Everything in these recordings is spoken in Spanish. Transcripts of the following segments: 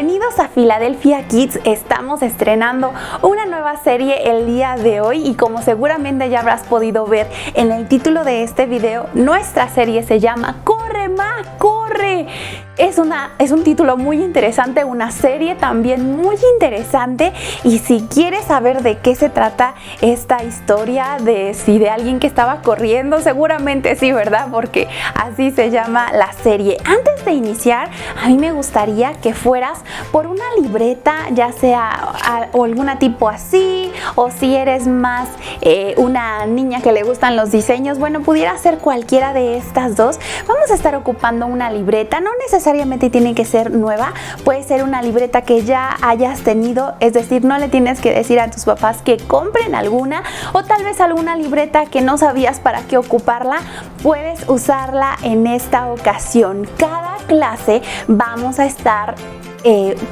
bienvenidos a Philadelphia Kids. Estamos estrenando una nueva serie el día de hoy y como seguramente ya habrás podido ver en el título de este video, nuestra serie se llama ¡Corre, Ma, corre! Es un título muy interesante, una serie también muy interesante, y si quieres saber de qué se trata esta historia, de alguien que estaba corriendo, seguramente sí, ¿verdad? Porque así se llama la serie. Antes de iniciar, a mí me gustaría que fueras por una libreta, ya sea alguna tipo así, o si eres más una niña que le gustan los diseños, bueno, pudiera ser cualquiera de estas dos. Vamos a estar ocupando una libreta, no necesariamente tiene que ser nueva, puede ser una libreta que ya hayas tenido, es decir, no le tienes que decir a tus papás que compren alguna, o tal vez alguna libreta que no sabías para qué ocuparla, puedes usarla en esta ocasión. Cada clase vamos a estar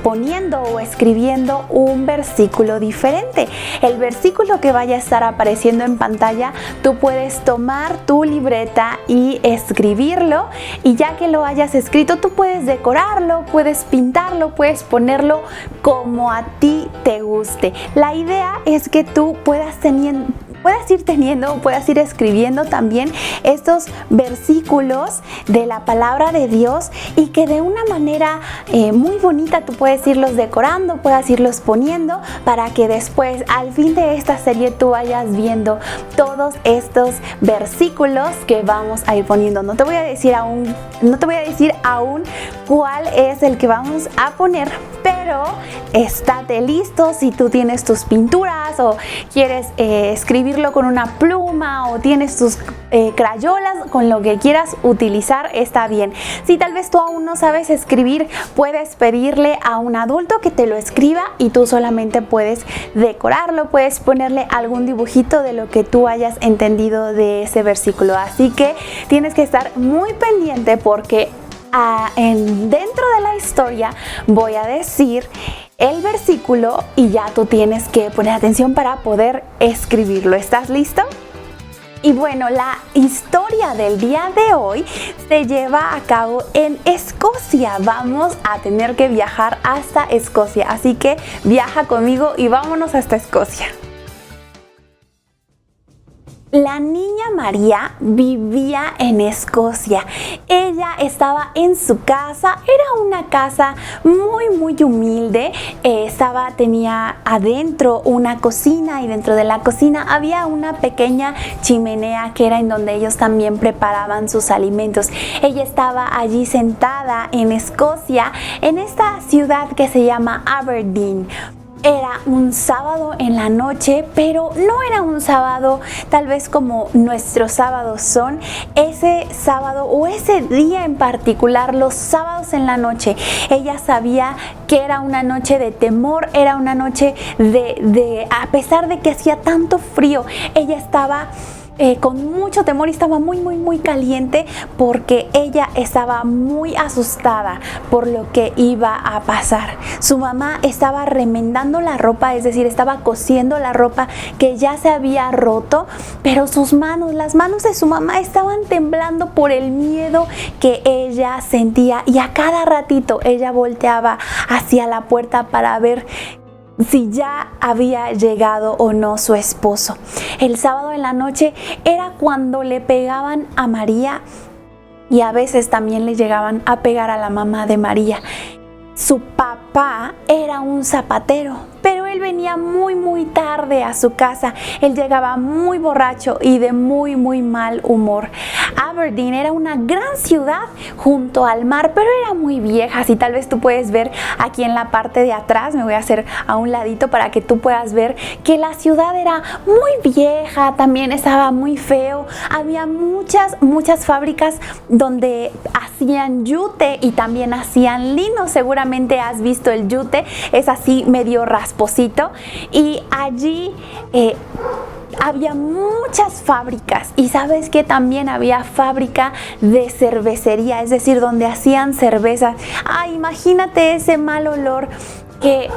poniendo o escribiendo un versículo diferente. El versículo que vaya a estar apareciendo en pantalla, tú puedes tomar tu libreta y escribirlo, y ya que lo hayas escrito, tú puedes decorarlo, puedes pintarlo, puedes ponerlo como a ti te guste. La idea es que tú puedas ir escribiendo también estos versículos de la palabra de Dios, y que de una manera muy bonita tú puedes irlos decorando, puedas irlos poniendo, para que después al fin de esta serie tú vayas viendo todos estos versículos que vamos a ir poniendo. No te voy a decir aún cuál es el que vamos a poner, pero estate listo. Si tú tienes tus pinturas o quieres escribirlo con una pluma, o tienes tus crayolas, con lo que quieras utilizar está bien. Si tal vez tú aún no sabes escribir, puedes pedirle a un adulto que te lo escriba y tú solamente puedes decorarlo, puedes ponerle algún dibujito de lo que tú hayas entendido de ese versículo. Así que tienes que estar muy pendiente, porque dentro de la historia voy a decir el versículo y ya tú tienes que poner atención para poder escribirlo. ¿Estás listo? Y bueno, la historia del día de hoy se lleva a cabo en Escocia. Vamos a tener que viajar hasta Escocia, así que viaja conmigo y vámonos hasta Escocia. La niña María vivía en Escocia. Ella estaba en su casa, era una casa muy humilde. Tenía adentro una cocina, y dentro de la cocina había una pequeña chimenea que era en donde ellos también preparaban sus alimentos. Ella estaba allí sentada en Escocia, en esta ciudad que se llama Aberdeen. Era un sábado en la noche, pero no era un sábado tal vez como nuestros sábados son. Ese sábado o ese día en particular, los sábados en la noche, ella sabía que era una noche de temor, era una noche a pesar de que hacía tanto frío, ella estaba con mucho temor y estaba muy caliente, porque ella estaba muy asustada por lo que iba a pasar. Su mamá estaba remendando la ropa, es decir, estaba cosiendo la ropa que ya se había roto, pero las manos de su mamá estaban temblando por el miedo que ella sentía, y a cada ratito ella volteaba hacia la puerta para ver si ya había llegado o no su esposo. El sábado en la noche era cuando le pegaban a María, y a veces también le llegaban a pegar a la mamá de María. Su papá era un zapatero, pero él venía muy tarde a su casa. Él llegaba muy borracho y de muy mal humor. Aberdeen era una gran ciudad junto al mar, pero era muy vieja. Si tal vez tú puedes ver aquí en la parte de atrás, me voy a hacer a un ladito para que tú puedas ver que la ciudad era muy vieja, también estaba muy feo. Había muchas fábricas donde hacían yute y también hacían lino. Seguramente has visto el yute, es así medio rasposito, y allí había muchas fábricas. Y sabes que también había fábrica de cervecería, es decir, donde hacían cerveza. Imagínate ese mal olor que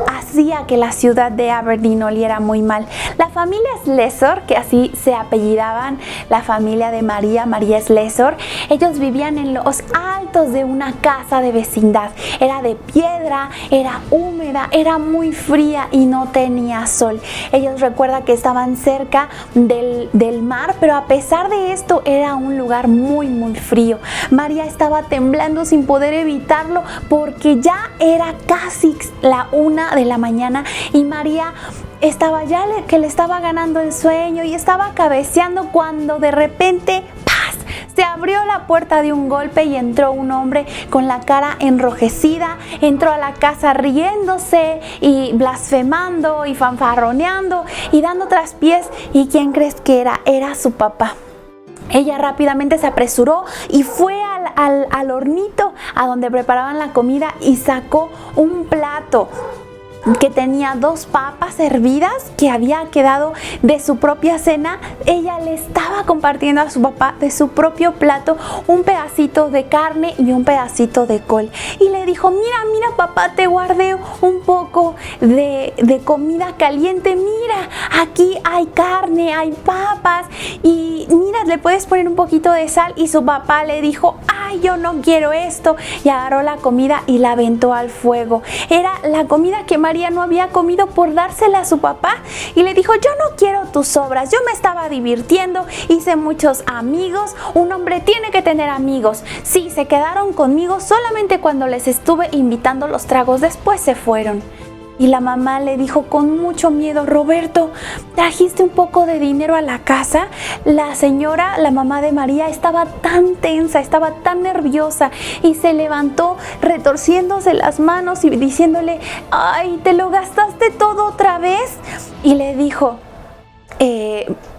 hacía que la ciudad de Aberdeen oliera muy mal. La familia Slessor, que así se apellidaban, la familia de María Slessor, ellos vivían en los altos de una casa de vecindad. Era de piedra, era húmeda, era muy fría y no tenía sol. Ellos recuerdan que estaban cerca del mar, pero a pesar de esto era un lugar muy frío. María estaba temblando sin poder evitarlo porque ya era casi la 1 de la mañana y María estaba ya que le estaba ganando el sueño y estaba cabeceando cuando de repente ¡paz! Se abrió la puerta de un golpe y entró un hombre con la cara enrojecida. Entró a la casa riéndose y blasfemando y fanfarroneando y dando traspiés. ¿Y quién crees que era? Era su papá. Ella rápidamente se apresuró y fue al hornito a donde preparaban la comida y sacó un plato que tenía 2 papas hervidas que había quedado de su propia cena. Ella le estaba compartiendo a su papá de su propio plato un pedacito de carne y un pedacito de col. Y le dijo, mira papá, te guardé un poco de comida caliente. Mira, aquí hay carne, hay papas y mira, le puedes poner un poquito de sal. Y su papá le dijo, ay, yo no quiero esto. Y agarró la comida y la aventó al fuego. Era la comida que María no había comido por dársela a su papá y le dijo, yo no quiero tus sobras, yo me estaba divirtiendo, hice muchos amigos, un hombre tiene que tener amigos. Sí, se quedaron conmigo solamente cuando les estuve invitando los tragos, después se fueron. Y la mamá le dijo con mucho miedo, Roberto, ¿trajiste un poco de dinero a la casa? La señora, la mamá de María, estaba tan tensa, estaba tan nerviosa y se levantó retorciéndose las manos y diciéndole, ay, ¿te lo gastaste todo otra vez? Y le dijo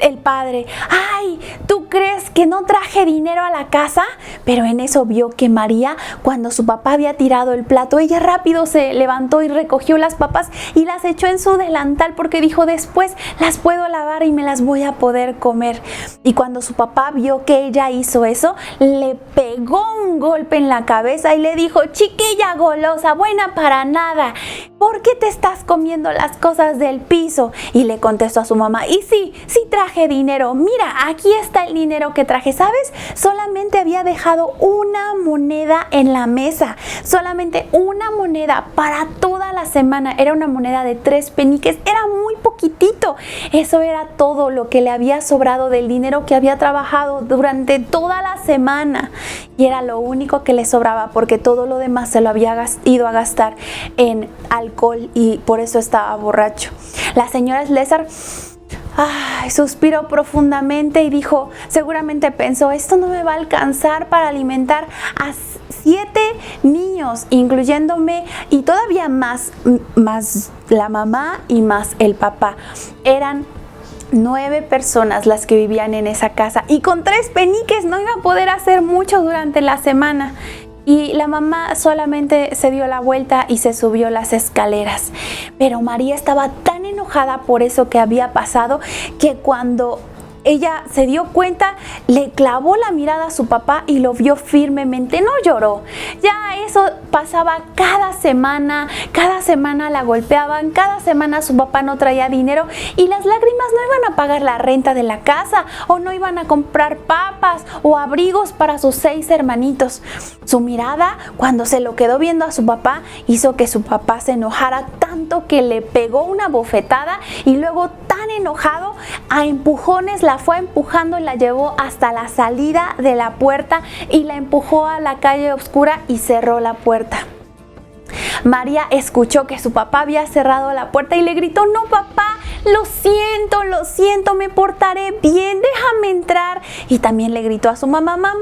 el padre, ay, ¿tú crees que no traje dinero a la casa? Pero en eso vio que María, cuando su papá había tirado el plato, ella rápido se levantó y recogió las papas y las echó en su delantal porque dijo, después las puedo lavar y me las voy a poder comer. Y cuando su papá vio que ella hizo eso, le pegó un golpe en la cabeza y le dijo, chiquilla golosa, buena para nada, ¿por qué te estás comiendo las cosas del piso? Y le contestó a su mamá, y sí traje dinero, mira, aquí está el dinero que traje, ¿sabes? Solamente había dejado una moneda en la mesa, solamente una moneda para toda la semana, era una moneda de 3 peniques, era muy poquitito, eso era todo lo que le había sobrado del dinero que había trabajado durante toda la semana y era lo único que le sobraba porque todo lo demás se lo había ido a gastar en alcohol y por eso estaba borracho. La señora Slessor suspiró profundamente y dijo, seguramente pensó, esto no me va a alcanzar para alimentar a 7 niños, incluyéndome y todavía más la mamá y más el papá. Eran 9 personas las que vivían en esa casa y con 3 peniques no iba a poder hacer mucho durante la semana. Y la mamá solamente se dio la vuelta y se subió las escaleras. Pero María estaba tan enojada por eso que había pasado que cuando ella se dio cuenta, le clavó la mirada a su papá y lo vio firmemente, no lloró. Ya eso pasaba cada semana la golpeaban, cada semana su papá no traía dinero y las lágrimas no iban a pagar la renta de la casa o no iban a comprar papas o abrigos para sus 6 hermanitos. Su mirada, cuando se lo quedó viendo a su papá, hizo que su papá se enojara tanto que le pegó una bofetada y luego tan enojado, a empujones la fue empujando y la llevó hasta la salida de la puerta y la empujó a la calle oscura y cerró la puerta. María escuchó que su papá había cerrado la puerta y le gritó, no papá, lo siento, me portaré bien, déjame entrar. Y también le gritó a su mamá, mamá,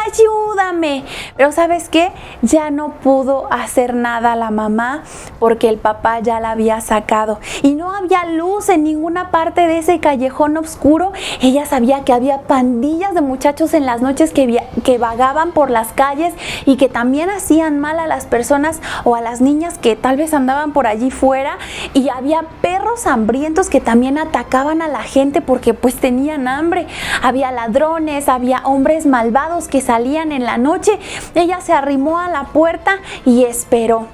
ayúdame. Pero ¿sabes qué? Ya no pudo hacer nada la mamá porque el papá ya la había sacado. Y no había luz en ninguna parte de ese callejón oscuro. Ella sabía que había pandillas de muchachos en las noches que vagaban por las calles y que también hacían mal a las personas o a las niñas que tal vez andaban por allí fuera. Y había perros hambrientos que también atacaban a la gente porque pues tenían hambre. Había ladrones, había hombres malvados que salían en la noche. Ella se arrimó a la puerta y esperó.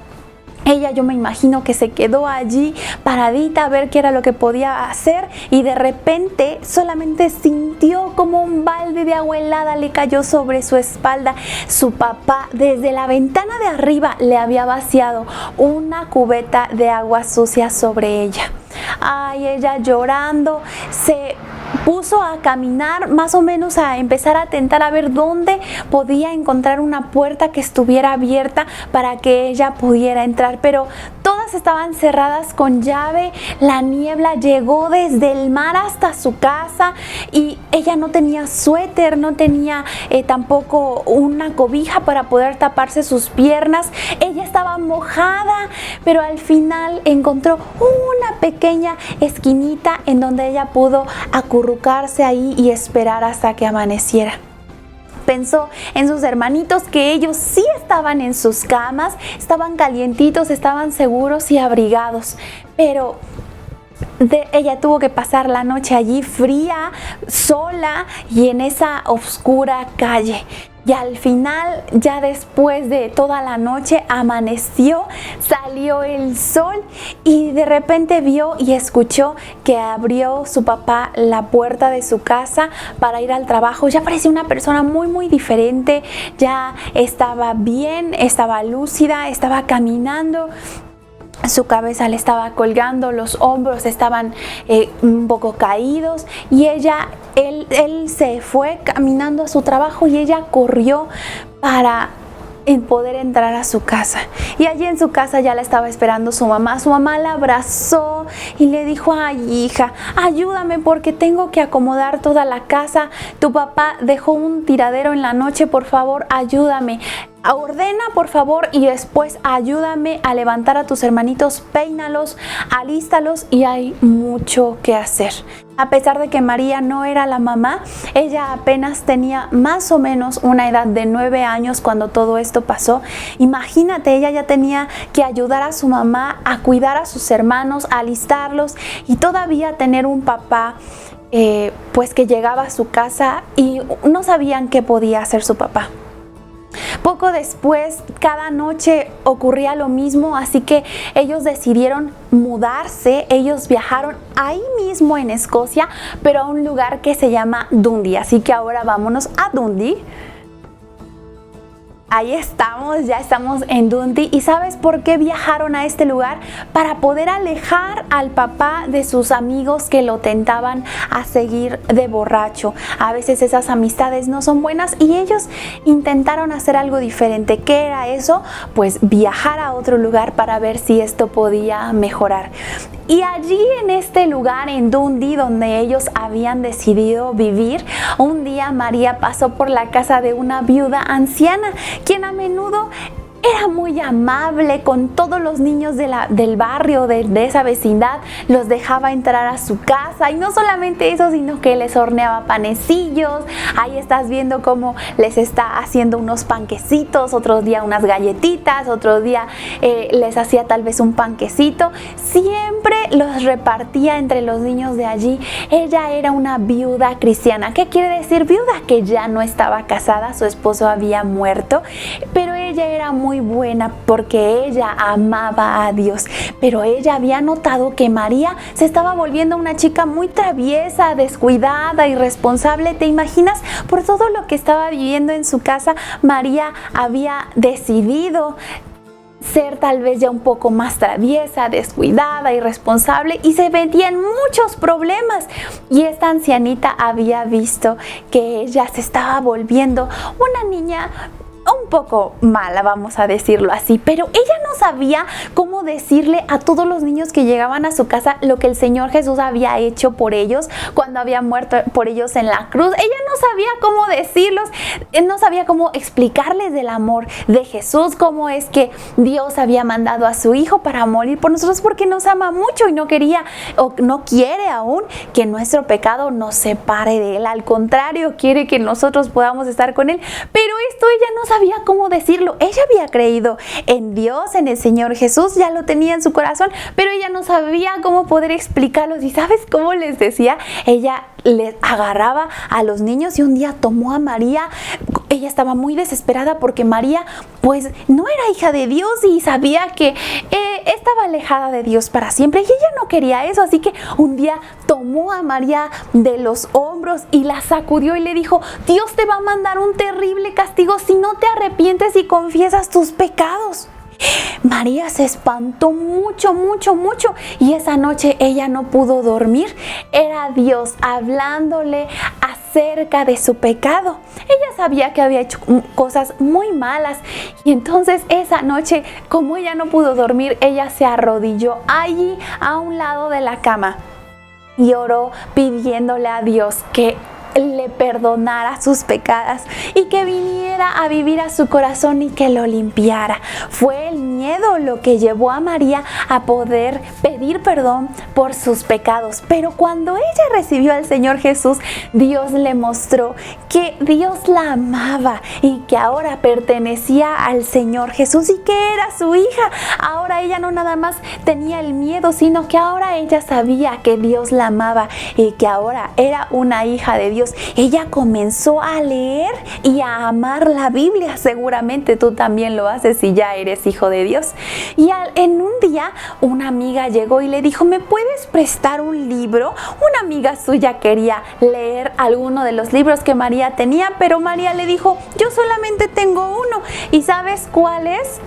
Ella, yo me imagino que se quedó allí paradita a ver qué era lo que podía hacer, y de repente solamente sintió como un balde de agua helada le cayó sobre su espalda. Su papá desde la ventana de arriba le había vaciado una cubeta de agua sucia sobre ella. Ay, ella llorando se puso a caminar, más o menos a empezar a tentar a ver dónde podía encontrar una puerta que estuviera abierta para que ella pudiera entrar, pero todas estaban cerradas con llave. La niebla llegó desde el mar hasta su casa y ella no tenía suéter, no tenía tampoco una cobija para poder taparse sus piernas. Ella estaba mojada, pero al final encontró una pequeña esquinita en donde ella pudo acurrucarse ahí y esperar hasta que amaneciera. Pensó en sus hermanitos, que ellos sí estaban en sus camas, estaban calientitos, estaban seguros y abrigados, pero ella tuvo que pasar la noche allí fría, sola y en esa oscura calle. Y al final, ya después de toda la noche, amaneció, salió el sol y de repente vio y escuchó que abrió su papá la puerta de su casa para ir al trabajo. Ya parecía una persona muy diferente, ya estaba bien, estaba lúcida, estaba caminando. Su cabeza le estaba colgando, los hombros estaban un poco caídos y él se fue caminando a su trabajo y ella corrió para poder entrar a su casa. Y allí en su casa ya la estaba esperando su mamá. Su mamá la abrazó y le dijo: ay, hija, ayúdame porque tengo que acomodar toda la casa. Tu papá dejó un tiradero en la noche, por favor, ayúdame. Ordena, por favor, y después ayúdame a levantar a tus hermanitos, peínalos, alístalos, y hay mucho que hacer. A pesar de que María no era la mamá, ella apenas tenía más o menos una edad de 9 años cuando todo esto pasó. Imagínate, ella ya tenía que ayudar a su mamá a cuidar a sus hermanos, a alistarlos y todavía tener un papá pues que llegaba a su casa y no sabían qué podía hacer su papá. Poco después, cada noche ocurría lo mismo, así que ellos decidieron mudarse. Ellos viajaron ahí mismo en Escocia, pero a un lugar que se llama Dundee. Así que ahora vámonos a Dundee. Ahí estamos, ya estamos en Dundee. ¿Y sabes por qué viajaron a este lugar? Para poder alejar al papá de sus amigos que lo tentaban a seguir de borracho. A veces esas amistades no son buenas y ellos intentaron hacer algo diferente. ¿Qué era eso? Pues viajar a otro lugar para ver si esto podía mejorar. Y allí en este lugar, en Dundee, donde ellos habían decidido vivir, un día María pasó por la casa de una viuda anciana, quien a menudo era muy amable con todos los niños del barrio, de esa vecindad. Los dejaba entrar a su casa y no solamente eso, sino que les horneaba panecillos. Ahí estás viendo cómo les está haciendo unos panquecitos, otro día unas galletitas, otro día les hacía tal vez un panquecito. Siempre los repartía entre los niños de allí. Ella era una viuda cristiana. ¿Qué quiere decir viuda? Que ya no estaba casada, su esposo había muerto, pero ella era muy buena porque ella amaba a Dios. Pero ella había notado que María se estaba volviendo una chica muy traviesa, descuidada, irresponsable. ¿Te imaginas? Por todo lo que estaba viviendo en su casa, María había decidido ser tal vez ya un poco más traviesa, descuidada, irresponsable, y se metía en muchos problemas. Y esta ancianita había visto que ella se estaba volviendo una niña un poco mala, vamos a decirlo así, pero ella no sabía cómo decirle a todos los niños que llegaban a su casa lo que el Señor Jesús había hecho por ellos cuando había muerto por ellos en la cruz. Ella no sabía cómo decirlos, no sabía cómo explicarles del amor de Jesús, cómo es que Dios había mandado a su Hijo para morir por nosotros porque nos ama mucho y no quería o no quiere aún que nuestro pecado nos separe de Él. Al contrario, quiere que nosotros podamos estar con Él, pero esto ella no sabía cómo decirlo. Ella había creído en Dios, en el Señor Jesús, ya lo tenía en su corazón, pero ella no sabía cómo poder explicarlo. ¿Y sabes cómo les decía? Ella les agarraba a los niños y un día tomó a María ella estaba muy desesperada porque María pues no era hija de Dios y sabía que estaba alejada de Dios para siempre y ella no quería eso, así que un día tomó a María de los hombros y la sacudió y le dijo: Dios te va a mandar un terrible castigo si no te arrepientes y confiesas tus pecados. María se espantó mucho y esa noche ella no pudo dormir. Era Dios hablándole acerca de su pecado. Ella sabía que había hecho cosas muy malas y entonces esa noche, como ella no pudo dormir, ella se arrodilló allí a un lado de la cama y oró pidiéndole a Dios que le perdonara sus pecados y que viniera a vivir a su corazón y que lo limpiara. Fue el miedo lo que llevó a María a poder pedir perdón por sus pecados. Pero cuando ella recibió al Señor Jesús, Dios le mostró que Dios la amaba y que ahora pertenecía al Señor Jesús y que era su hija. Ahora ella no nada más tenía el miedo, sino que ahora ella sabía que Dios la amaba y que ahora era una hija de Dios. Ella comenzó a leer y a amar la Biblia. Seguramente tú también lo haces si ya eres hijo de Dios. Y en un día una amiga llegó y le dijo: ¿me puedes prestar un libro? Una amiga suya quería leer alguno de los libros que María tenía, pero María le dijo: yo solamente tengo uno. ¿Y sabes cuál es?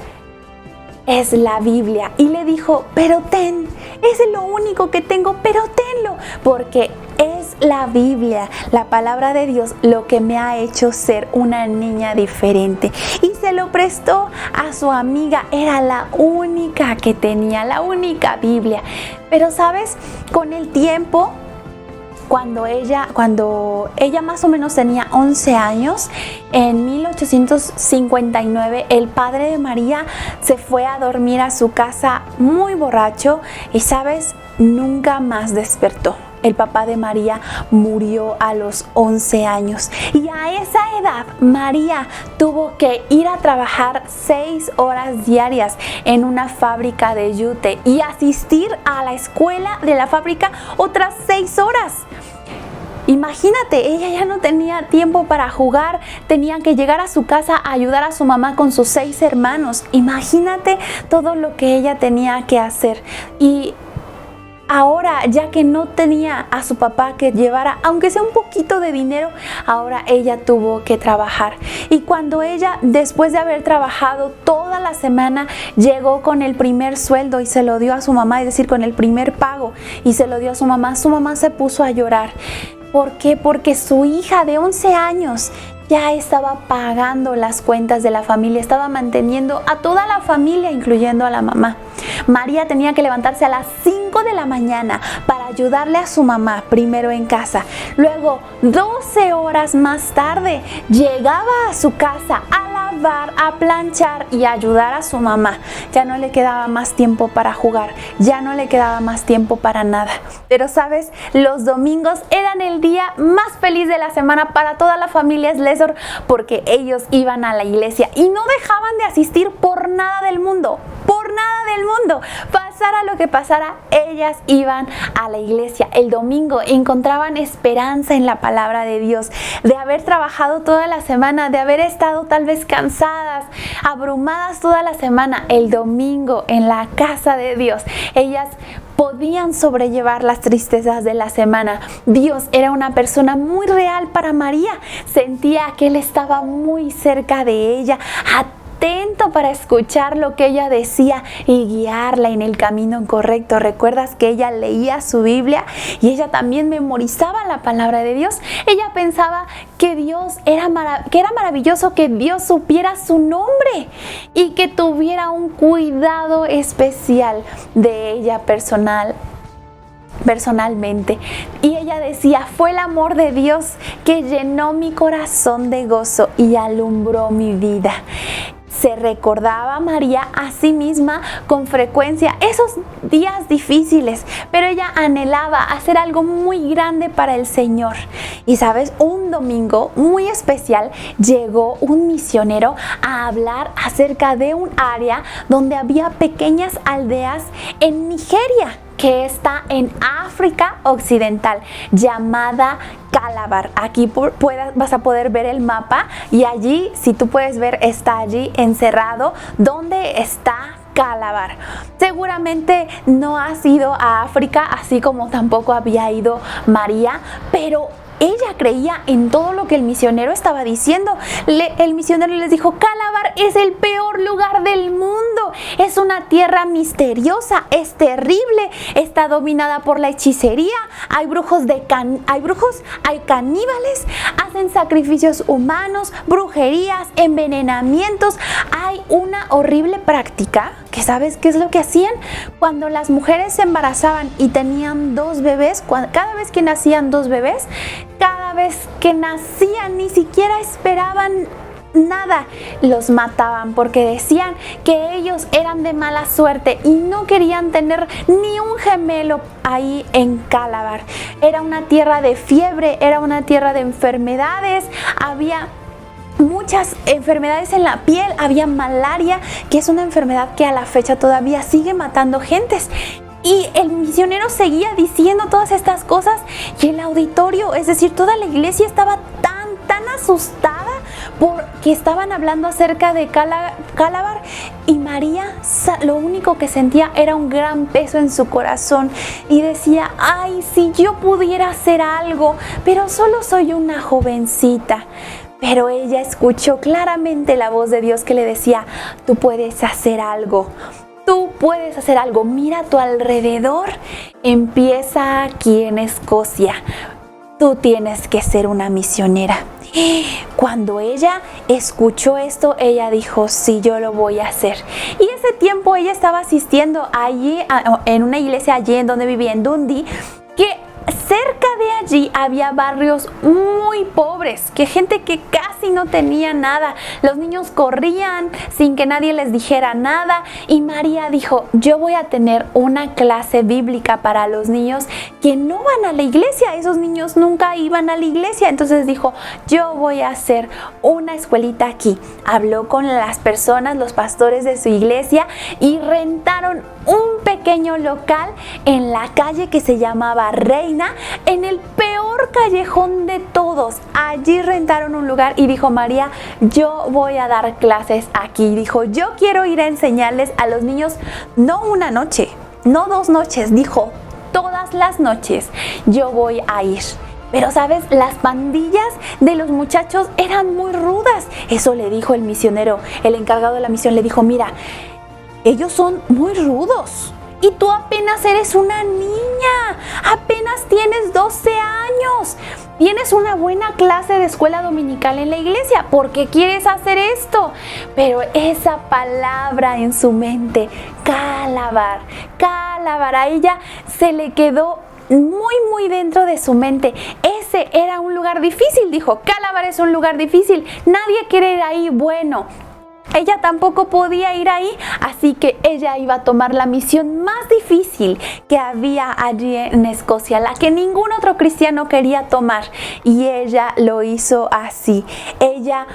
Es la Biblia. Y le dijo: pero ten, es lo único que tengo, pero tenlo, porque es la Biblia, la palabra de Dios, lo que me ha hecho ser una niña diferente. Y se lo prestó a su amiga. Era la única que tenía, la única Biblia. Pero sabes, con el tiempo, cuando ella más o menos tenía 11 años, en 1859, el padre de María se fue a dormir a su casa muy borracho y, ¿sabes?, nunca más despertó. El papá de María murió a los 11 años y a esa edad María tuvo que ir a trabajar 6 horas diarias en una fábrica de yute y asistir a la escuela de la fábrica otras 6 horas. Imagínate, ella ya no tenía tiempo para jugar, tenía que llegar a su casa a ayudar a su mamá con sus 6 hermanos. Imagínate todo lo que ella tenía que hacer. Y ahora, ya que no tenía a su papá que llevara, aunque sea un poquito de dinero, ahora ella tuvo que trabajar. Y cuando ella, después de haber trabajado toda la semana, llegó con el primer sueldo y se lo dio a su mamá, es decir, con el primer pago, y se lo dio a su mamá se puso a llorar. ¿Por qué? Porque su hija de 11 años ya estaba pagando las cuentas de la familia, estaba manteniendo a toda la familia, incluyendo a la mamá. María tenía que levantarse a las 5 de la mañana para ayudarle a su mamá, primero en casa. Luego, 12 horas más tarde, llegaba a su casa a lavar, a planchar y a ayudar a su mamá. Ya no le quedaba más tiempo para jugar, ya no le quedaba más tiempo para nada. Pero, ¿sabes? Los domingos eran el día más feliz de la semana para toda la familia Slesor, porque ellos iban a la iglesia y no dejaban de asistir por nada del mundo. Por nada del mundo, pasara lo que pasara, ellas iban a la iglesia. El domingo encontraban esperanza en la palabra de Dios, de haber trabajado toda la semana, de haber estado tal vez cansadas, abrumadas toda la semana. El domingo en la casa de Dios, ellas podían sobrellevar las tristezas de la semana. Dios era una persona muy real para María. Sentía que Él estaba muy cerca de ella, atento para escuchar lo que ella decía y guiarla en el camino correcto. ¿Recuerdas que ella leía su Biblia y ella también memorizaba la palabra de Dios? Ella pensaba que Dios era maravilloso que Dios supiera su nombre y que tuviera un cuidado especial de ella personalmente. Y ella decía: fue el amor de Dios que llenó mi corazón de gozo y alumbró mi vida. Se recordaba María a sí misma con frecuencia esos días difíciles, pero ella anhelaba hacer algo muy grande para el Señor. Y sabes, un domingo muy especial llegó un misionero a hablar acerca de un área donde había pequeñas aldeas en Nigeria. que está en África Occidental, llamada Calabar. Aquí vas a poder ver el mapa y allí, si tú puedes ver, está allí encerrado donde está Calabar. Seguramente no has ido a África, así como tampoco había ido María, pero ella creía en todo lo que el misionero estaba diciendo. El misionero les dijo: Calabar es el peor lugar del mundo, es una tierra misteriosa, es terrible, está dominada por la hechicería, hay hay caníbales, hacen sacrificios humanos, brujerías, envenenamientos. Hay una horrible práctica que, ¿sabes qué es lo que hacían? Cuando las mujeres se embarazaban y tenían 2 bebés, cada vez que nacían 2 bebés, cada vez que nacían ni siquiera esperaban nada, los mataban porque decían que ellos eran de mala suerte y no querían tener ni un gemelo ahí en Calabar. Era una tierra de fiebre, era una tierra de enfermedades, había muchas enfermedades en la piel, había malaria, que es una enfermedad que a la fecha todavía sigue matando gentes. Y el misionero seguía diciendo todas estas cosas y el auditorio, es decir, toda la iglesia estaba tan asustada porque estaban hablando acerca de Calabar, y María lo único que sentía era un gran peso en su corazón y decía: ay, si yo pudiera hacer algo, pero solo soy una jovencita. Pero ella escuchó claramente la voz de Dios que le decía: tú puedes hacer algo. Tú puedes hacer algo, mira a tu alrededor, empieza aquí en Escocia. Tú tienes que ser una misionera. Cuando ella escuchó esto, ella dijo: sí, yo lo voy a hacer. Y ese tiempo ella estaba asistiendo allí en una iglesia allí en donde vivía, en Dundee, que cerca de allí había barrios muy pobres, que gente que casi no tenía nada. Los niños corrían sin que nadie les dijera nada, y María dijo: yo voy a tener una clase bíblica para los niños que no van a la iglesia. Esos niños nunca iban a la iglesia. Entonces dijo: yo voy a hacer una escuelita aquí. Habló con las personas, los pastores de su iglesia, y rentaron un pequeño local en la calle que se llamaba Reina, en el peor callejón de todos. Allí rentaron un lugar y dijo María: yo voy a dar clases aquí. Dijo: yo quiero ir a enseñarles a los niños, no una noche, no 2 noches, dijo: todas las noches yo voy a ir. Pero sabes, las pandillas de los muchachos eran muy rudas. Eso le dijo el misionero, el encargado de la misión. Le dijo: mira, ellos son muy rudos y tú apenas eres una niña, apenas tienes 12 años. Tienes una buena clase de escuela dominical en la iglesia. ¿Por qué quieres hacer esto? Pero esa palabra en su mente, Calabar, a ella se le quedó muy dentro de su mente. Ese era un lugar difícil, dijo. Calabar es un lugar difícil, nadie quiere ir ahí. Bueno, ella tampoco podía ir ahí, así que ella iba a tomar la misión más difícil que había allí en Escocia, la que ningún otro cristiano quería tomar, y ella lo hizo así. Ella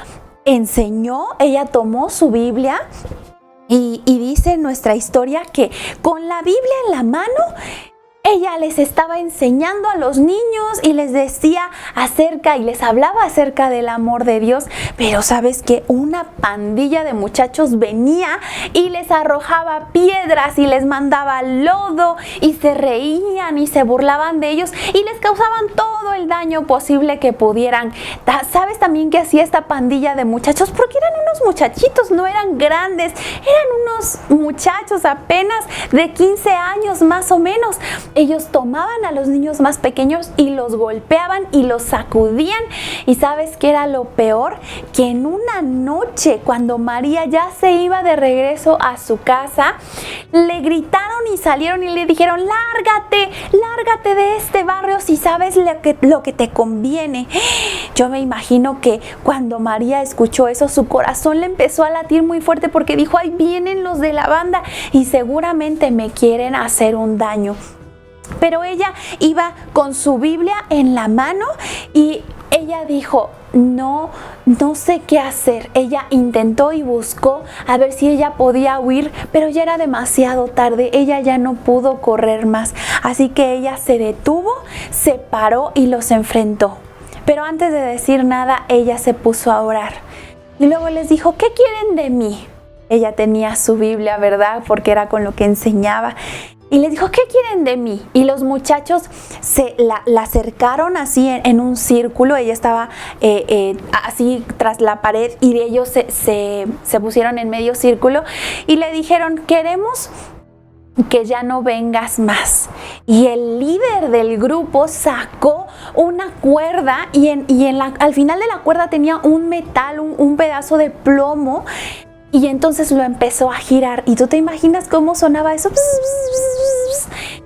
enseñó, ella tomó su Biblia y dice en nuestra historia que con la Biblia en la mano, ella les estaba enseñando a los niños y les decía y les hablaba acerca del amor de Dios. Pero sabes que una pandilla de muchachos venía y les arrojaba piedras y les mandaba lodo y se reían y se burlaban de ellos y les causaban todo el daño posible que pudieran. ¿Sabes también qué hacía esta pandilla de muchachos? Porque eran unos muchachitos, no eran grandes, eran unos muchachos apenas de 15 años más o menos. Ellos tomaban a los niños más pequeños y los golpeaban y los sacudían. ¿Y sabes qué era lo peor? Que en una noche, cuando María ya se iba de regreso a su casa, le gritaron y salieron y le dijeron: lárgate de este barrio si sabes lo que te conviene. Yo me imagino que cuando María escuchó eso, su corazón le empezó a latir muy fuerte, porque dijo: ahí vienen los de la banda y seguramente me quieren hacer un daño. Pero ella iba con su Biblia en la mano y ella dijo, no sé qué hacer. Ella intentó y buscó a ver si ella podía huir, pero ya era demasiado tarde, ella ya no pudo correr más. Así que ella se detuvo, se paró y los enfrentó. Pero antes de decir nada, ella se puso a orar. Y luego les dijo, ¿qué quieren de mí? Ella tenía su Biblia, ¿verdad? Porque era con lo que enseñaba. Y les dijo, ¿qué quieren de mí? Y los muchachos la acercaron así en un círculo. Ella estaba así tras la pared y ellos se pusieron en medio círculo y le dijeron, queremos que ya no vengas más. Y el líder del grupo sacó una cuerda y al final de la cuerda tenía un metal, un pedazo de plomo. Y entonces lo empezó a girar. ¿Y tú te imaginas cómo sonaba eso?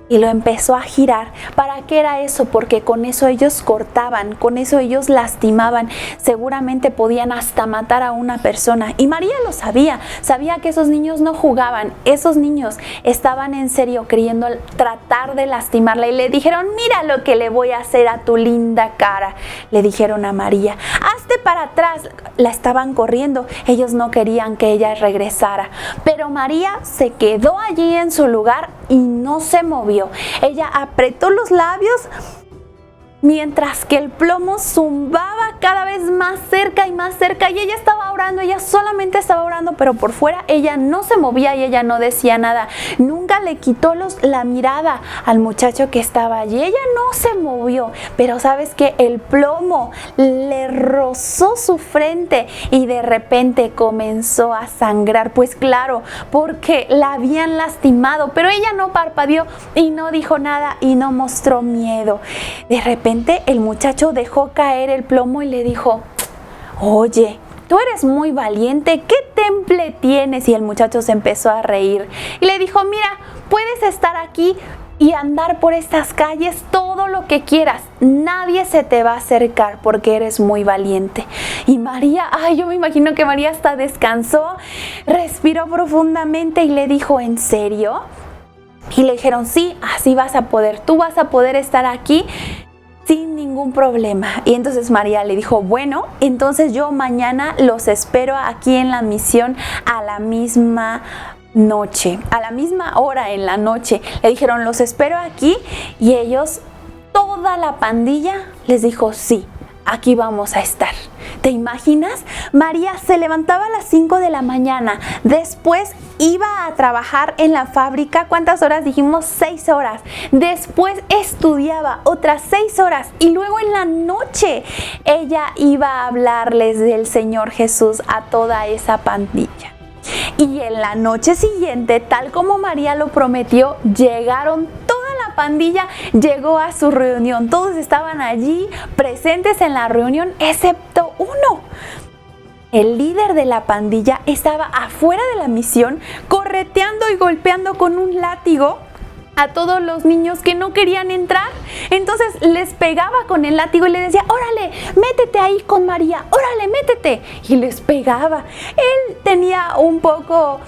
Y lo empezó a girar. ¿Para qué era eso? Porque con eso ellos cortaban, con eso ellos lastimaban. Seguramente podían hasta matar a una persona. Y María lo sabía. Sabía que esos niños no jugaban. Esos niños estaban en serio queriendo tratar de lastimarla. Y le dijeron, mira lo que le voy a hacer a tu linda cara. Le dijeron a María, hazte para atrás. La estaban corriendo. Ellos no querían que ella regresara. Pero María se quedó allí en su lugar y no se movió. Ella apretó los labios mientras que el plomo zumbaba cada vez más cerca y ella estaba orando, ella solamente estaba orando, pero por fuera ella no se movía y ella no decía nada. Nunca le quitó la mirada al muchacho que estaba allí. Ella no se movió, pero sabes que el plomo le rozó su frente y de repente comenzó a sangrar. Pues claro, porque la habían lastimado, pero ella no parpadeó y no dijo nada y no mostró miedo. De repente el muchacho dejó caer el plomo y le dijo, oye, tú eres muy valiente, ¿qué temple tienes? Y el muchacho se empezó a reír y le dijo, mira, puedes estar aquí y andar por estas calles todo lo que quieras, nadie se te va a acercar porque eres muy valiente. Y María, yo me imagino que María hasta descansó, respiró profundamente y le dijo, ¿en serio? Y le dijeron, sí, así vas a poder, tú vas a poder estar aquí sin ningún problema. Y entonces María le dijo, bueno, entonces yo mañana los espero aquí en la misión a la misma noche, a la misma hora en la noche. Le dijeron, los espero aquí, y ellos, toda la pandilla, les dijo, sí, aquí vamos a estar. ¿Te imaginas? María se levantaba a las 5 de la mañana, después iba a trabajar en la fábrica. ¿Cuántas horas dijimos? 6 horas. Después estudiaba otras 6 horas y luego en la noche ella iba a hablarles del Señor Jesús a toda esa pandilla. Y en la noche siguiente, tal como María lo prometió, llegaron toda la pandilla, llegó a su reunión. Todos estaban allí presentes en la reunión, excepto uno. El líder de la pandilla estaba afuera de la misión, correteando y golpeando con un látigo a todos los niños que no querían entrar. Entonces les pegaba con el látigo y le decía, órale, métete ahí con María, órale, métete. Y les pegaba. Él tenía un poco,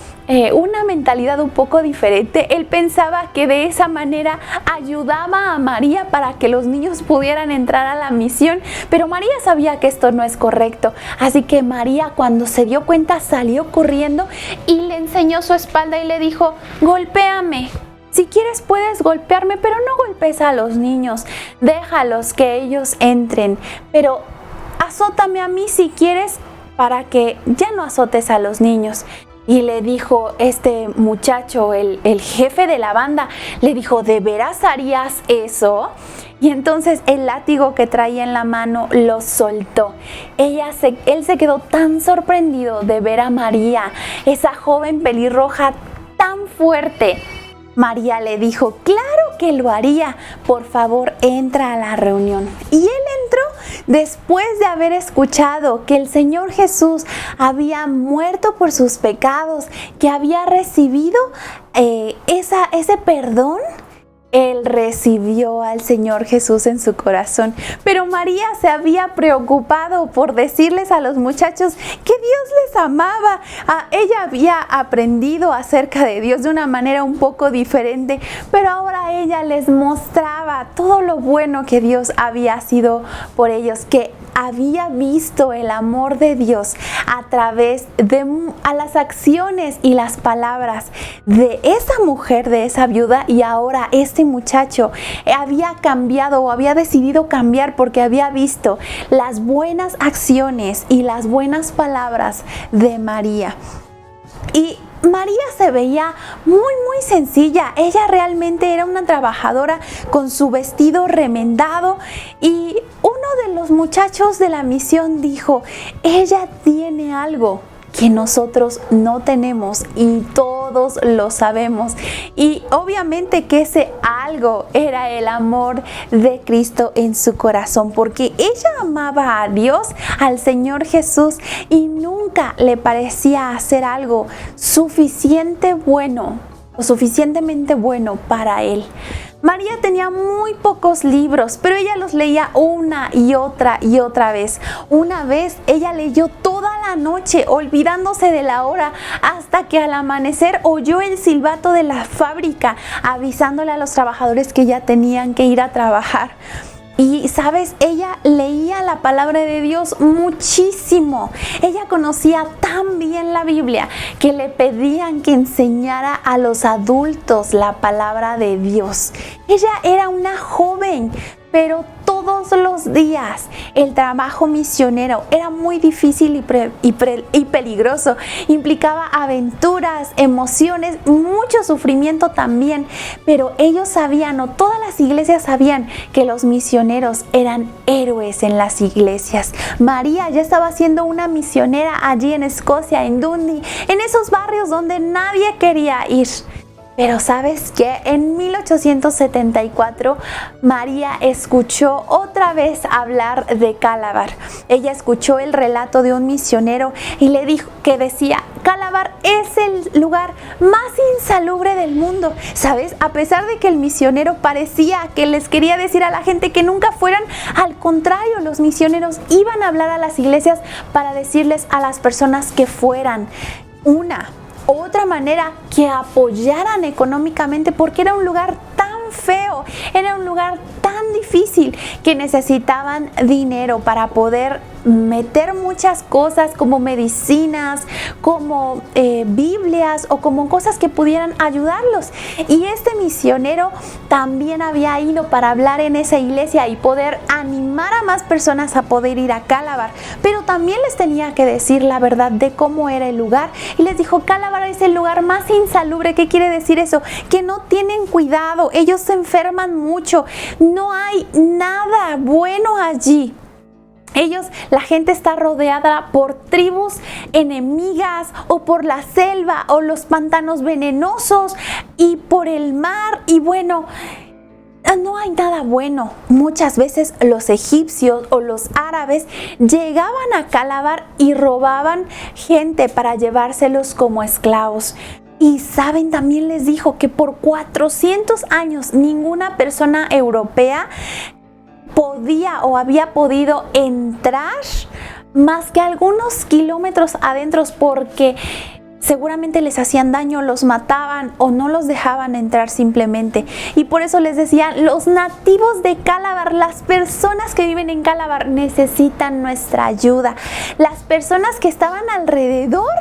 una mentalidad un poco diferente. Él pensaba que de esa manera ayudaba a María para que los niños pudieran entrar a la misión. Pero María sabía que esto no es correcto. Así que María, cuando se dio cuenta, salió corriendo y le enseñó su espalda y le dijo, golpéame. Si quieres puedes golpearme, pero no golpes a los niños, déjalos que ellos entren, pero azótame a mí si quieres para que ya no azotes a los niños. Y le dijo este muchacho, el jefe de la banda, le dijo, ¿de veras harías eso? Y entonces el látigo que traía en la mano lo soltó. Él se quedó tan sorprendido de ver a María, esa joven pelirroja tan fuerte. María le dijo, claro que lo haría, por favor entra a la reunión. Y él entró después de haber escuchado que el Señor Jesús había muerto por sus pecados, que había recibido ese perdón. Él recibió al Señor Jesús en su corazón, pero María se había preocupado por decirles a los muchachos que Dios les amaba. Ella había aprendido acerca de Dios de una manera un poco diferente, pero ahora ella les mostraba todo lo bueno que Dios había sido por ellos, que había visto el amor de Dios a través de las acciones y las palabras de esa mujer, de esa viuda, y ahora este muchacho había cambiado o había decidido cambiar porque había visto las buenas acciones y las buenas palabras de María. Y María se veía muy sencilla. Ella realmente era una trabajadora con su vestido remendado, y uno de los muchachos de la misión dijo: ella tiene algo que nosotros no tenemos, y todos lo sabemos. Y obviamente que ese algo era el amor de Cristo en su corazón, porque ella amaba a Dios, al Señor Jesús, y nunca le parecía hacer algo suficientemente bueno para Él. María tenía muy pocos libros, pero ella los leía una y otra vez. Una vez ella leyó toda la noche, olvidándose de la hora, hasta que al amanecer oyó el silbato de la fábrica, avisándole a los trabajadores que ya tenían que ir a trabajar. Y sabes, ella leía la palabra de Dios muchísimo. Ella conocía tan bien la Biblia que le pedían que enseñara a los adultos la palabra de Dios. Ella era una joven, pero todos los días el trabajo misionero era muy difícil y peligroso. Implicaba aventuras, emociones, mucho sufrimiento también. Pero ellos sabían, o todas las iglesias sabían, que los misioneros eran héroes en las iglesias. María ya estaba siendo una misionera allí en Escocia, en Dundee, en esos barrios donde nadie quería ir. Pero ¿sabes qué? En 1874 María escuchó otra vez hablar de Calabar. Ella escuchó el relato de un misionero y le dijo que decía: Calabar es el lugar más insalubre del mundo. ¿Sabes? A pesar de que el misionero parecía que les quería decir a la gente que nunca fueran, al contrario, los misioneros iban a hablar a las iglesias para decirles a las personas que fueran. Otra manera, que apoyaran económicamente, porque era un lugar tan feo, era un lugar tan difícil que necesitaban dinero para poder meter muchas cosas como medicinas, como Biblias o como cosas que pudieran ayudarlos. Y este misionero también había ido para hablar en esa iglesia y poder animar a más personas a poder ir a Calabar, pero también les tenía que decir la verdad de cómo era el lugar, y les dijo: Calabar es el lugar más insalubre. ¿Qué quiere decir eso? Que no tienen cuidado, ellos se enferman mucho, no hay nada bueno allí. La gente está rodeada por tribus enemigas, o por la selva, o los pantanos venenosos, y por el mar, y bueno, no hay nada bueno. Muchas veces los egipcios o los árabes llegaban a Calabar y robaban gente para llevárselos como esclavos. Y saben, también les dijo que por 400 años ninguna persona europea podía o había podido entrar más que algunos kilómetros adentro, porque seguramente les hacían daño, los mataban o no los dejaban entrar simplemente. Y por eso les decía: los nativos de Calabar, las personas que viven en Calabar, necesitan nuestra ayuda. Las personas que estaban alrededor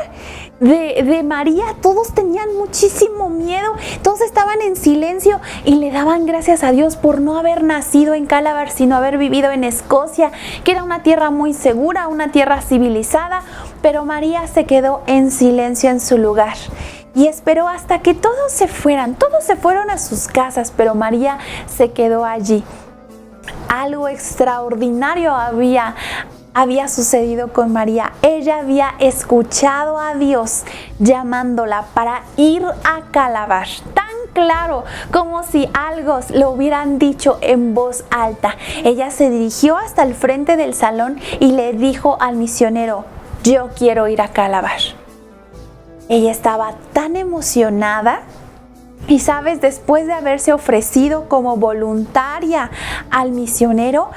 de María, todos tenían muchísimo miedo, todos estaban en silencio y le daban gracias a Dios por no haber nacido en Calabar, sino haber vivido en Escocia, que era una tierra muy segura, una tierra civilizada. Pero María se quedó en silencio en su lugar y esperó hasta que todos se fueron a sus casas, pero María se quedó allí. Algo extraordinario había sucedido con María. Ella había escuchado a Dios llamándola para ir a Calabar, tan claro como si algo lo hubieran dicho en voz alta. Ella se dirigió hasta el frente del salón y le dijo al misionero: yo quiero ir a Calabar. Ella estaba tan emocionada. Y sabes, después de haberse ofrecido como voluntaria al misionero,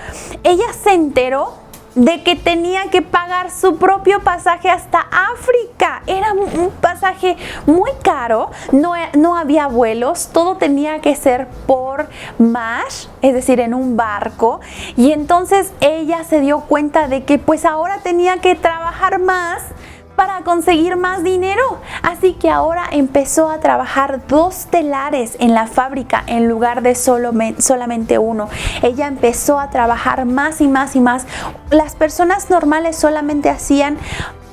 ella se enteró de que tenía que pagar su propio pasaje hasta África. Era un pasaje muy caro, no había vuelos, todo tenía que ser por mar, es decir, en un barco. Y entonces ella se dio cuenta de que pues ahora tenía que trabajar más para conseguir más dinero. Así que ahora empezó a trabajar 2 telares en la fábrica en lugar de solamente uno. Ella empezó a trabajar más y más y más. Las personas normales solamente hacían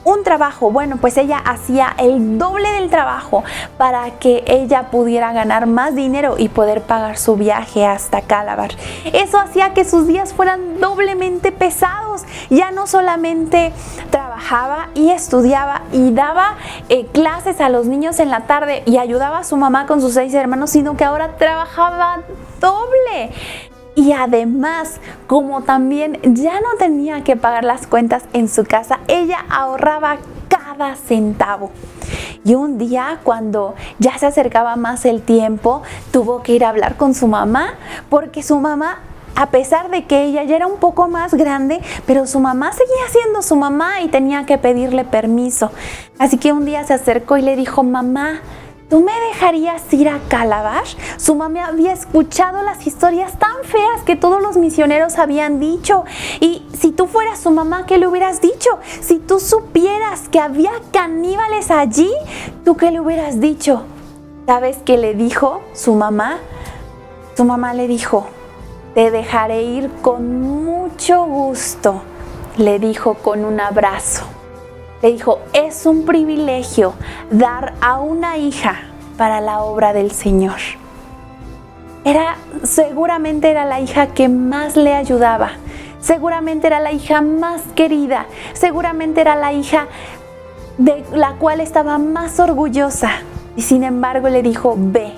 un trabajo. Bueno, pues ella hacía el doble del trabajo para que ella pudiera ganar más dinero y poder pagar su viaje hasta Calabar. Eso hacía que sus días fueran doblemente pesados. Ya no solamente trabajaba y estudiaba y daba clases a los niños en la tarde y ayudaba a su mamá con sus 6 hermanos, sino que ahora trabajaba doble. Y además, como también ya no tenía que pagar las cuentas en su casa, ella ahorraba cada centavo. Y un día, cuando ya se acercaba más el tiempo, tuvo que ir a hablar con su mamá, porque su mamá, a pesar de que ella ya era un poco más grande, pero su mamá seguía siendo su mamá y tenía que pedirle permiso. Así que un día se acercó y le dijo: mamá, ¿tú me dejarías ir a Calabar? Su mamá había escuchado las historias tan feas que todos los misioneros habían dicho. Y si tú fueras su mamá, ¿qué le hubieras dicho? Si tú supieras que había caníbales allí, ¿tú qué le hubieras dicho? ¿Sabes qué le dijo su mamá? Su mamá le dijo: te dejaré ir con mucho gusto, le dijo con un abrazo. Le dijo: es un privilegio dar a una hija para la obra del Señor. Seguramente era la hija que más le ayudaba. Seguramente era la hija más querida. Seguramente era la hija de la cual estaba más orgullosa. Y sin embargo le dijo: ve,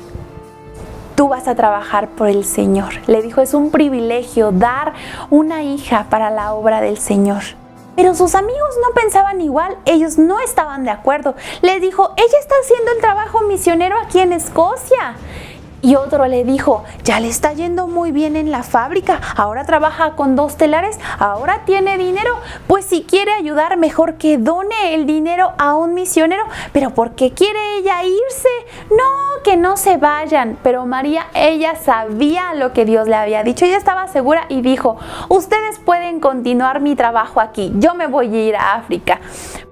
tú vas a trabajar por el Señor. Le dijo: es un privilegio dar una hija para la obra del Señor. Pero sus amigos no pensaban igual, ellos no estaban de acuerdo. Les dijo: ella está haciendo el trabajo misionero aquí en Escocia. Y otro le dijo: ya le está yendo muy bien en la fábrica, ahora trabaja con 2 telares, ahora tiene dinero, pues si quiere ayudar, mejor que done el dinero a un misionero. Pero ¿por qué quiere ella irse? No, que no se vayan. Pero María, ella sabía lo que Dios le había dicho, ella estaba segura y dijo: ustedes pueden continuar mi trabajo aquí, yo me voy a ir a África.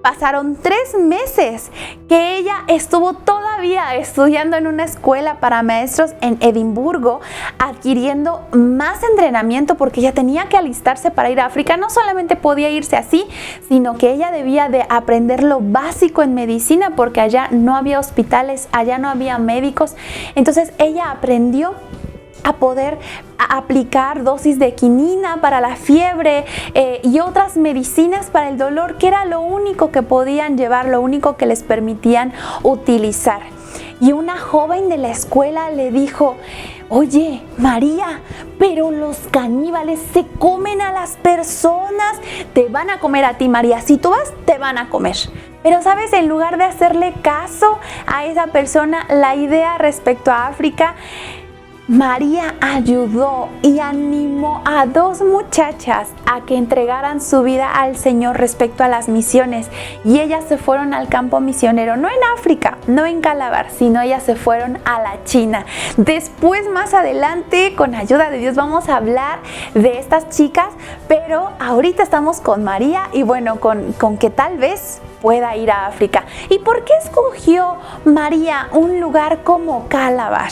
Pasaron 3 meses que ella estuvo todavía estudiando en una escuela para maestros en Edimburgo, adquiriendo más entrenamiento porque ella tenía que alistarse para ir a África. No solamente podía irse así, sino que ella debía de aprender lo básico en medicina porque allá no había hospitales, allá no había médicos. Entonces ella aprendió a poder aplicar dosis de quinina para la fiebre y otras medicinas para el dolor, que era lo único que podían llevar, lo único que les permitían utilizar. Y una joven de la escuela le dijo: oye, María, pero los caníbales se comen a las personas. Te van a comer a ti, María. Si tú vas, te van a comer. Pero, ¿sabes? En lugar de hacerle caso a esa persona, la idea respecto a África, María ayudó y animó a 2 muchachas a que entregaran su vida al Señor respecto a las misiones, y ellas se fueron al campo misionero, no en África, no en Calabar, sino ellas se fueron a la China. Después, más adelante, con ayuda de Dios, vamos a hablar de estas chicas, pero ahorita estamos con María y bueno, con que tal vez pueda ir a África. ¿Y por qué escogió María un lugar como Calabar?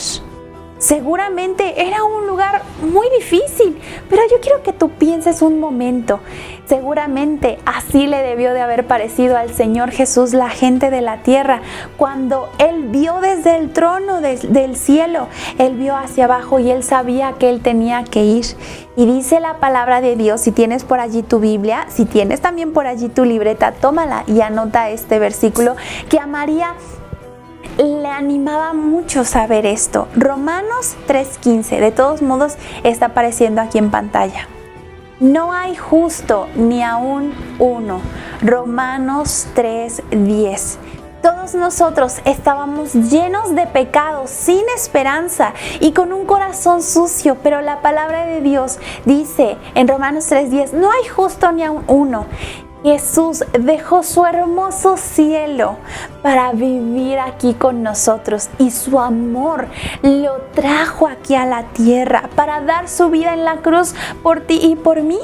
Seguramente era un lugar muy difícil, pero yo quiero que tú pienses un momento. Seguramente así le debió de haber parecido al Señor Jesús la gente de la tierra cuando Él vio desde el trono del cielo. Él vio hacia abajo y Él sabía que Él tenía que ir. Y dice la palabra de Dios, si tienes por allí tu Biblia, si tienes también por allí tu libreta, tómala y anota este versículo que a María le animaba mucho saber esto. Romanos 3:15, de todos modos está apareciendo aquí en pantalla. No hay justo ni aún uno. Romanos 3:10. Todos nosotros estábamos llenos de pecados, sin esperanza y con un corazón sucio, pero la palabra de Dios dice en Romanos 3:10, no hay justo ni aun uno. Jesús dejó su hermoso cielo para vivir aquí con nosotros y su amor lo trajo aquí a la tierra para dar su vida en la cruz por ti y por mí.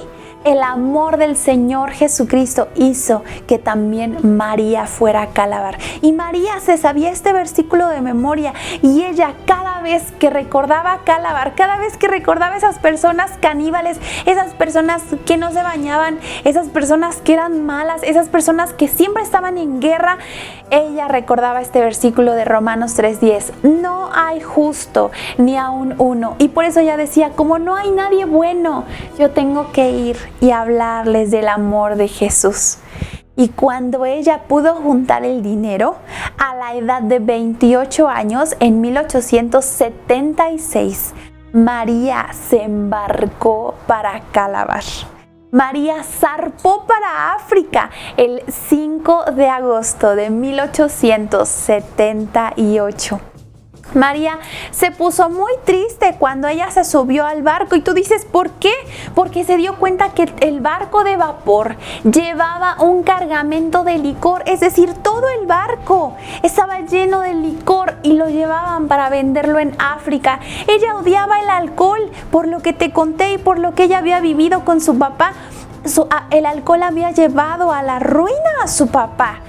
El amor del Señor Jesucristo hizo que también María fuera a Calabar. Y María se sabía este versículo de memoria y ella cada vez que recordaba Calabar, cada vez que recordaba esas personas caníbales, esas personas que no se bañaban, esas personas que eran malas, esas personas que siempre estaban en guerra, ella recordaba este versículo de Romanos 3:10. No hay justo ni aun uno. Y por eso ella decía, como no hay nadie bueno, yo tengo que ir y hablarles del amor de Jesús. Y cuando ella pudo juntar el dinero, a la edad de 28 años, en 1876, María se embarcó para Calabar. María zarpó para África el 5 de agosto de 1878. María se puso muy triste cuando ella se subió al barco y tú dices, ¿por qué? Porque se dio cuenta que el barco de vapor llevaba un cargamento de licor, es decir, todo el barco estaba lleno de licor y lo llevaban para venderlo en África. Ella odiaba el alcohol, por lo que te conté y por lo que ella había vivido con su papá. El alcohol había llevado a la ruina a su papá.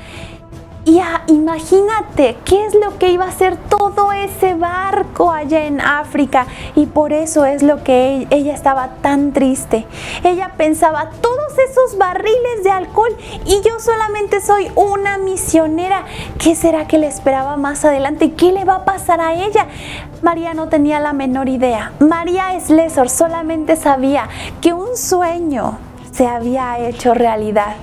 Y imagínate qué es lo que iba a hacer todo ese barco allá en África, y por eso es lo que ella estaba tan triste. Ella pensaba, todos esos barriles de alcohol y yo solamente soy una misionera. ¿Qué será que le esperaba más adelante? ¿Qué le va a pasar a ella? María no tenía la menor idea. María Slessor solamente sabía que un sueño se había hecho realidad.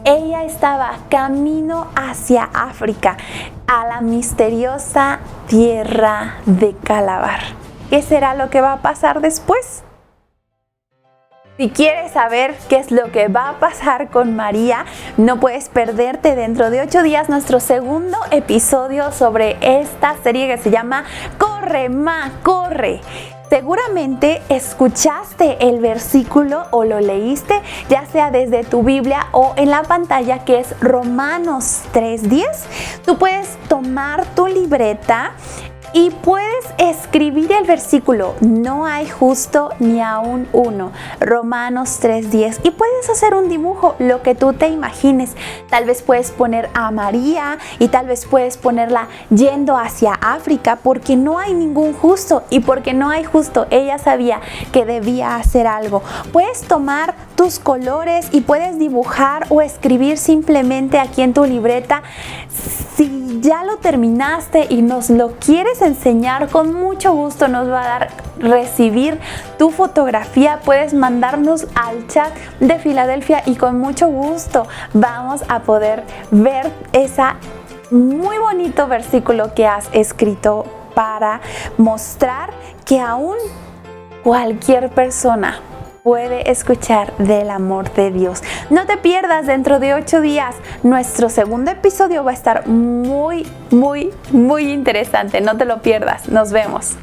Ella estaba camino hacia África, a la misteriosa tierra de Calabar. ¿Qué será lo que va a pasar después? Si quieres saber qué es lo que va a pasar con María, no puedes perderte dentro de 8 días nuestro segundo episodio sobre esta serie que se llama Corre, Ma, corre. Seguramente escuchaste el versículo o lo leíste, ya sea desde tu Biblia o en la pantalla, que es Romanos 3:10. Tú puedes tomar tu libreta y puedes escribir el versículo, no hay justo ni aun uno, Romanos 3:10, y puedes hacer un dibujo, lo que tú te imagines. Tal vez puedes poner a María y tal vez puedes ponerla yendo hacia África, porque no hay ningún justo, y porque no hay justo, ella sabía que debía hacer algo. Puedes tomar tus colores y puedes dibujar o escribir simplemente aquí en tu libreta. Si ya lo terminaste y nos lo quieres enseñar, con mucho gusto nos va a dar recibir tu fotografía. Puedes mandarnos al chat de Filadelfia y con mucho gusto vamos a poder ver ese muy bonito versículo que has escrito para mostrar que aún cualquier persona puede escuchar del amor de Dios. No te pierdas, dentro de 8 días nuestro segundo episodio va a estar muy interesante. No te lo pierdas. Nos vemos.